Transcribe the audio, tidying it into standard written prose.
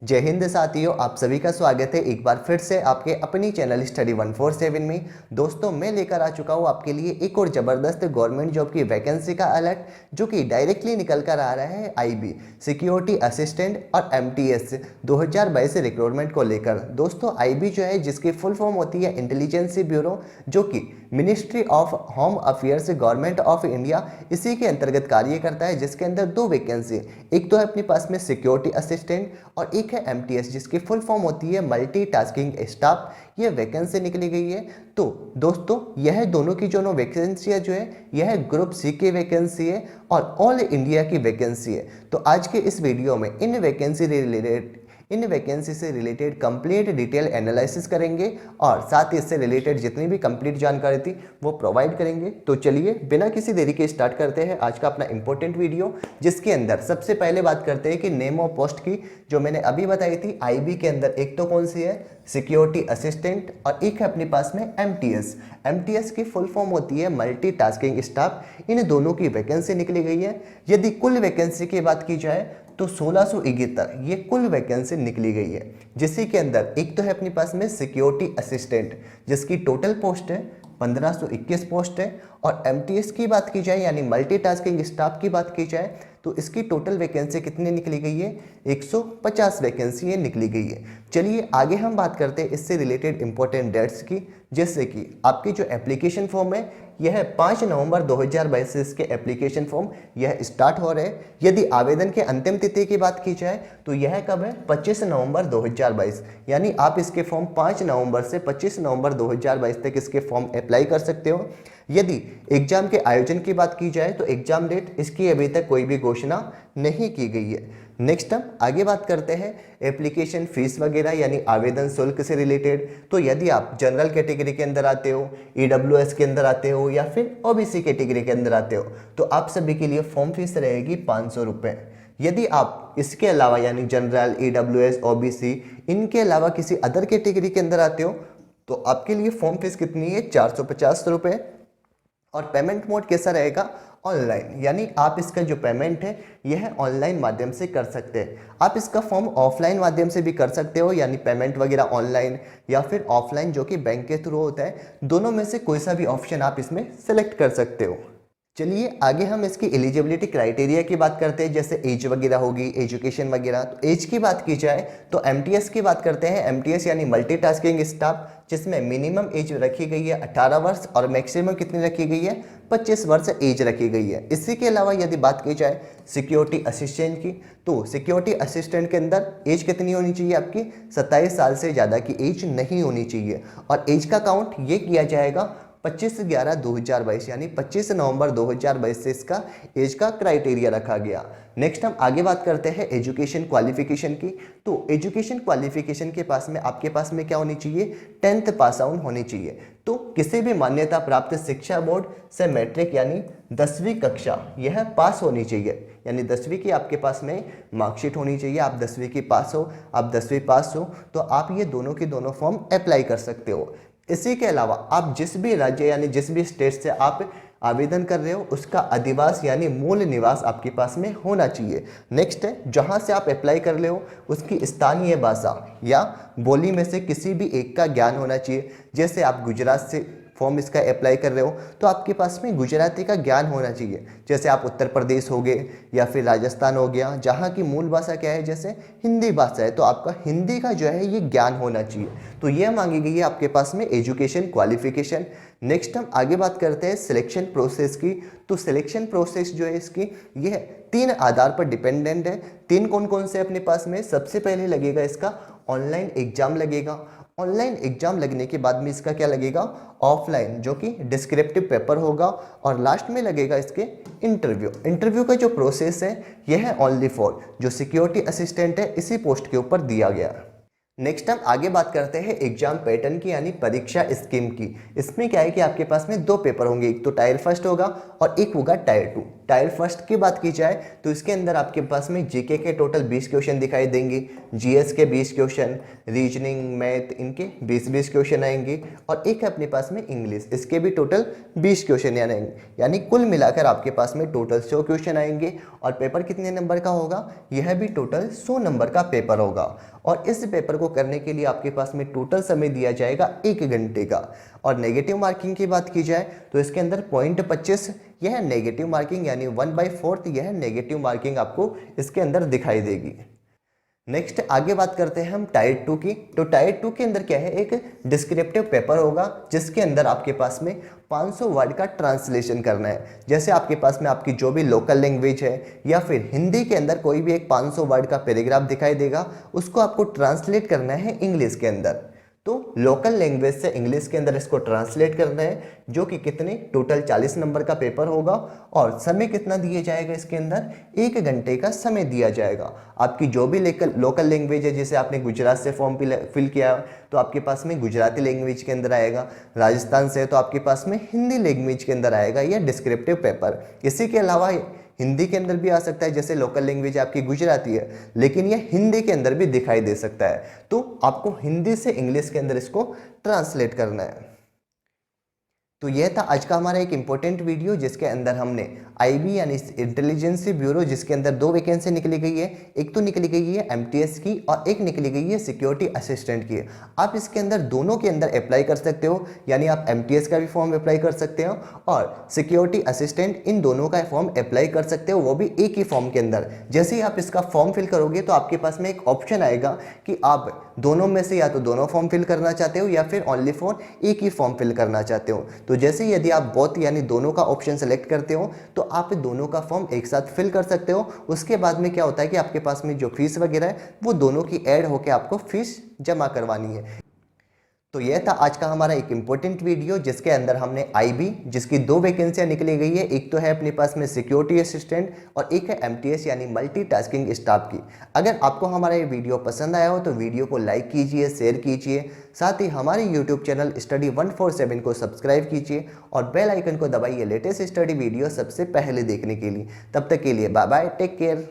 जय हिंद साथियों, आप सभी का स्वागत है एक बार फिर से आपके अपनी चैनल स्टडी 147 में। दोस्तों, मैं लेकर आ चुका हूँ आपके लिए एक और ज़बरदस्त गवर्नमेंट जॉब की वैकेंसी का अलर्ट, जो कि डायरेक्टली निकल कर आ रहा है आईबी सिक्योरिटी असिस्टेंट और एमटीएस 2022 रिक्रूटमेंट को लेकर। दोस्तों, आईबी जो है, जिसकी फुल फॉर्म होती है इंटेलिजेंसी ब्यूरो, जो कि ministry of home affairs government of India, इसी के अंतर्गत कार्य करता है, जिसके अंदर दो वैकेंसी, एक तो है अपने पास में सिक्योरिटी असिस्टेंट और एक है एमटीएस, जिसकी फुल फॉर्म होती है मल्टीटास्किंग स्टाफ। ये वैकेंसी निकली गई है। तो दोस्तों, यह दोनों की जो वैकेंसियाँ जो है, यह ग्रुप सी की वैकेंसी है और ऑल इंडिया की वैकेंसी है। तो आज के इस वीडियो में इन वैकेंसी से रिलेटेड कंप्लीट डिटेल एनालिसिस करेंगे और साथ ही इससे रिलेटेड जितनी भी कंप्लीट जानकारी थी वो प्रोवाइड करेंगे। तो चलिए बिना किसी देरी के स्टार्ट करते हैं आज का अपना इंपॉर्टेंट वीडियो, जिसके अंदर सबसे पहले बात करते हैं कि नेम ऑफ पोस्ट की, जो मैंने अभी बताई थी आईबी के अंदर। एक तो कौन सी है, सिक्योरिटी असिस्टेंट, और एक है अपने पास में एमटीएस। एमटीएस की फुल फॉर्म होती है मल्टीटास्किंग स्टाफ। इन दोनों की वैकेंसी निकली गई है। यदि कुल वैकेंसी की बात की जाए तो 1671 ये कुल वैकेंसी निकली गई है, जिसके के अंदर एक तो है अपने पास में सिक्योरिटी असिस्टेंट, जिसकी टोटल पोस्ट है 1521 पोस्ट है। और एमटीएस की बात की जाए यानी मल्टीटास्किंग स्टाफ की बात की जाए तो इसकी टोटल वैकेंसी कितनी निकली गई है, 150 वैकेंसी ये निकली गई है। चलिए आगे हम बात करते हैं इससे रिलेटेड इंपॉर्टेंट डेट्स की, जैसे कि आपकी जो एप्लीकेशन फॉर्म है यह 5 नवंबर 2022 से इसके एप्लीकेशन फॉर्म यह स्टार्ट हो रहे हैं। यदि आवेदन के अंतिम तिथि की बात की जाए तो यह कब है, 25 नवंबर 2022, यानी आप इसके फॉर्म 5 नवंबर से 25 नवंबर 2022 तक इसके फॉर्म अप्लाई कर सकते हो। यदि एग्जाम के आयोजन की बात की जाए तो एग्जाम डेट इसकी अभी तक कोई भी घोषणा नहीं की गई है। नेक्स्ट हम आगे बात करते हैं एप्लीकेशन फीस वगैरह यानी आवेदन शुल्क से रिलेटेड। तो यदि आप जनरल कैटेगरी के अंदर आते हो, ईडब्ल्यूएस के अंदर आते हो या फिर ओबीसी कैटेगरी के अंदर आते हो तो आप सभी के लिए फॉर्म फीस रहेगी 500 रुपये। यदि आप इसके अलावा यानी जनरल, ईडब्ल्यूएस, ओबीसी, इनके अलावा किसी अदर कैटेगरी के अंदर आते हो तो आपके लिए फॉर्म फीस कितनी है, 450 रुपये। और पेमेंट मोड कैसा रहेगा, ऑनलाइन, यानी आप इसका जो पेमेंट है यह ऑनलाइन माध्यम से कर सकते हैं। आप इसका फॉर्म ऑफलाइन माध्यम से भी कर सकते हो, यानी पेमेंट वगैरह ऑनलाइन या फिर ऑफलाइन जो कि बैंक के थ्रू होता है। दोनों में से कोई सा भी ऑप्शन आप इसमें सेलेक्ट कर सकते हो। चलिए आगे हम इसकी एलिजिबिलिटी क्राइटेरिया की बात करते हैं, जैसे एज वगैरह होगी, एजुकेशन वगैरह। तो एज की बात की जाए तो एमटीएस की बात करते हैं। एमटीएस यानी मल्टीटास्किंग स्टाफ, जिसमें मिनिमम एज रखी गई है 18 वर्ष और मैक्सिमम कितनी रखी गई है, 25 वर्ष एज रखी गई है। इसी के अलावा यदि बात की जाए सिक्योरिटी असिस्टेंट की, तो सिक्योरिटी असिस्टेंट के अंदर एज कितनी होनी चाहिए, आपकी 27 साल से ज़्यादा की एज नहीं होनी चाहिए। और एज का काउंट ये किया जाएगा 25/11/2022, यानी 25 नवंबर 2022 से इसका एज का क्राइटेरिया रखा गया। नेक्स्ट हम आगे बात करते हैं एजुकेशन क्वालिफिकेशन की। तो एजुकेशन क्वालिफिकेशन के पास में आपके पास में क्या होनी चाहिए, 10th पास आउट होनी चाहिए। तो किसी भी मान्यता प्राप्त शिक्षा बोर्ड से मैट्रिक यानी 10वीं कक्षा यह पास होनी चाहिए, यानी 10वीं की आपके पास में मार्कशीट होनी चाहिए। आप 10वीं की पास हो, आप 10वीं पास हो तो आप ये दोनों की दोनों फॉर्म अप्लाई कर सकते हो। इसी के अलावा आप जिस भी राज्य यानी जिस भी स्टेट से आप आवेदन कर रहे हो उसका अधिवास यानी मूल निवास आपके पास में होना चाहिए। नेक्स्ट है, जहां से आप अप्लाई कर रहे हो उसकी स्थानीय भाषा या बोली में से किसी भी एक का ज्ञान होना चाहिए। जैसे आप गुजरात से फॉर्म इसका अप्लाई कर रहे हो तो आपके पास में गुजराती का ज्ञान होना चाहिए। जैसे आप उत्तर प्रदेश हो गए या फिर राजस्थान हो गया, जहाँ की मूल भाषा क्या है, जैसे हिंदी भाषा है, तो आपका हिंदी का जो है ये ज्ञान होना चाहिए। तो यह मांगी गई है आपके पास में एजुकेशन क्वालिफिकेशन। नेक्स्ट हम आगे बात करते हैं सिलेक्शन प्रोसेस की। तो सिलेक्शन प्रोसेस जो है इसकी यह 3 आधार पर डिपेंडेंट है। 3 कौन कौन से अपने पास में, सबसे पहले लगेगा इसका ऑनलाइन एग्जाम लगेगा। ऑनलाइन एग्जाम लगने के बाद में इसका क्या लगेगा, ऑफलाइन, जो कि डिस्क्रिप्टिव पेपर होगा। और लास्ट में लगेगा इसके इंटरव्यू। इंटरव्यू का जो प्रोसेस है यह है ओनली फॉर जो सिक्योरिटी असिस्टेंट है इसी पोस्ट के ऊपर दिया गया। नेक्स्ट हम आगे बात करते हैं एग्जाम पैटर्न की यानी परीक्षा स्कीम की। इसमें क्या है कि आपके पास में 2 पेपर होंगे, एक तो टायर 1 होगा और एक होगा टायर 2। टायर फर्स्ट की बात की जाए तो इसके अंदर आपके पास में जीके के टोटल 20 क्वेश्चन दिखाई देंगे, जीएस के 20 क्वेश्चन, रीजनिंग मैथ इनके 20-20 क्वेश्चन आएंगे और एक है अपने पास में इंग्लिश, इसके भी टोटल 20 क्वेश्चन यानी कुल मिलाकर आपके पास में टोटल 100 क्वेश्चन आएंगे। और पेपर कितने नंबर का होगा, यह भी टोटल 100 नंबर का पेपर होगा। और इस पेपर को करने के लिए आपके पास में टोटल समय दिया जाएगा 1 घंटे का। और नेगेटिव मार्किंग की बात की जाए तो इसके अंदर 0.25 यह नेगेटिव मार्किंग यानी 1/4 यह नेगेटिव मार्किंग आपको इसके अंदर दिखाई देगी। नेक्स्ट आगे बात करते हैं हम टायर 2 की। तो टायर 2 के अंदर क्या है, एक डिस्क्रिप्टिव पेपर होगा जिसके अंदर आपके पास में 500 वर्ड का ट्रांसलेशन करना है। जैसे आपके पास में आपकी जो भी लोकल लैंग्वेज है या फिर हिंदी के अंदर कोई भी एक 500 वर्ड का पैराग्राफ दिखाई देगा, उसको आपको ट्रांसलेट करना है इंग्लिश के अंदर। तो लोकल लैंग्वेज से इंग्लिश के अंदर इसको ट्रांसलेट करना है, जो कि कितने टोटल 40 नंबर का पेपर होगा। और समय कितना दिया जाएगा, इसके अंदर 1 घंटे का समय दिया जाएगा। आपकी जो भी लोकल लैंग्वेज है, जैसे आपने गुजरात से फॉर्म फिल किया तो आपके पास में गुजराती लैंग्वेज के अंदर आएगा, राजस्थान से तो आपके पास में हिंदी लैंग्वेज के अंदर आएगा यह डिस्क्रिप्टिव पेपर। इसी के अलावा हिंदी के अंदर भी आ सकता है, जैसे लोकल लैंग्वेज आपकी गुजराती है लेकिन यह हिंदी के अंदर भी दिखाई दे सकता है। तो आपको हिंदी से इंग्लिश के अंदर इसको ट्रांसलेट करना है। तो यह था आज का हमारा एक इम्पोर्टेंट वीडियो जिसके अंदर हमने आईबी यानी इंटेलिजेंस ब्यूरो, जिसके अंदर 2 वैकेंसी निकली गई है। एक तो निकली गई है एमटीएस की और एक निकली गई है सिक्योरिटी असिस्टेंट की। आप इसके अंदर दोनों के अंदर अप्लाई कर सकते हो, यानी आप एमटीएस का भी फॉर्म अप्लाई कर सकते हो और सिक्योरिटी असिस्टेंट, इन दोनों का फॉर्म अप्लाई कर सकते हो, वो भी एक ही फॉर्म के अंदर। जैसे ही आप इसका फॉर्म फिल करोगे तो आपके पास में एक ऑप्शन आएगा कि आप दोनों में से या तो दोनों फॉर्म फिल करना चाहते हो या फिर ओनली फॉर एक ही फॉर्म फिल करना चाहते हो। तो जैसे यदि आप बोथ यानी दोनों का ऑप्शन सेलेक्ट करते हो तो आप दोनों का फॉर्म एक साथ फिल कर सकते हो। उसके बाद में क्या होता है कि आपके पास में जो फीस वगैरह है वो दोनों की ऐड होकर आपको फीस जमा करवानी है। तो यह था आज का हमारा एक इम्पोर्टेंट वीडियो जिसके अंदर हमने आईबी, जिसकी 2 वैकेंसियां निकली गई है, एक तो है अपने पास में सिक्योरिटी असिस्टेंट और एक है एमटीएस यानी मल्टीटास्किंग स्टाफ की। अगर आपको हमारा ये वीडियो पसंद आया हो तो वीडियो को लाइक कीजिए, शेयर कीजिए, साथ ही हमारे यूट्यूब चैनल स्टडी 147 को सब्सक्राइब कीजिए और बेल आइकन को दबाइए लेटेस्ट स्टडी वीडियो सबसे पहले देखने के लिए। तब तक के लिए बाय बाय, टेक केयर।